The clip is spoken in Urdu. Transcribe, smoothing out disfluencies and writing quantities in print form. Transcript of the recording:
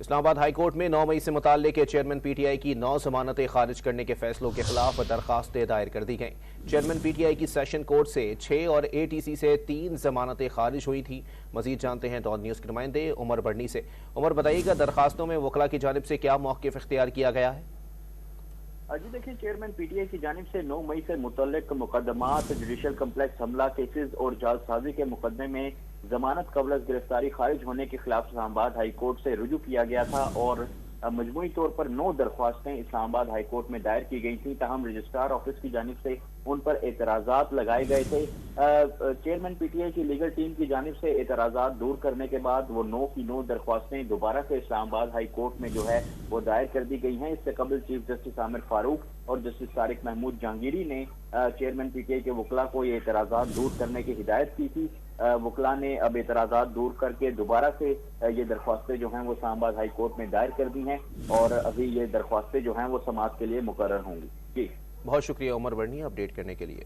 اسلام آباد ہائی کورٹ میں 9 مئی سے متعلق کے چیئرمین پی ٹی آئی کی 9 ضمانتیں خارج کرنے کے فیصلوں کے خلاف درخواستیں دائر کر دی گئیں۔ چیئرمین پی ٹی آئی کی سیشن کورٹ سے 6 اور اے ٹی سی سے 3 ضمانتیں خارج ہوئی تھیں۔ مزید جانتے ہیں ڈان نیوز کے نمائندے عمر بڑھنی سے۔ عمر، بتائیے گا درخواستوں میں وکلاء کی جانب سے کیا موقف اختیار کیا گیا ہے؟ جی دیکھیں، چیئرمین پی ٹی آئی کی جانب سے 9 مئی سے متعلق مقدمات، جوڈیشل کمپلیکس حملہ کیسز اور جعل سازی کے مقدمے میں ضمانت قبل از گرفتاری خارج ہونے کے خلاف اسلام آباد ہائی کورٹ سے رجوع کیا گیا تھا اور مجموعی طور پر 9 درخواستیں اسلام آباد ہائی کورٹ میں دائر کی گئی تھیں، تاہم رجسٹرار آفس کی جانب سے ان پر اعتراضات لگائے گئے تھے۔ چیئرمین پی ٹی آئی کی لیگل ٹیم کی جانب سے اعتراضات دور کرنے کے بعد وہ 9 کی 9 درخواستیں دوبارہ سے اسلام آباد ہائی کورٹ میں جو ہے وہ دائر کر دی گئی ہیں۔ اس سے قبل چیف جسٹس عامر فاروق اور جسٹس طارق محمود جہانگیری نے چیئرمین پی ٹی آئی کے وکلاء کو یہ اعتراضات دور کرنے کی ہدایت کی تھی۔ وکلاء نے اب اعتراضات دور کر کے دوبارہ سے یہ درخواستیں جو ہیں وہ اسلام آباد ہائی کورٹ میں دائر کر دی ہیں اور ابھی یہ درخواستیں جو ہیں وہ سماعت کے لیے مقرر ہوں گی۔ جی بہت شکریہ عمر بڑھنی اپڈیٹ کرنے کے لیے۔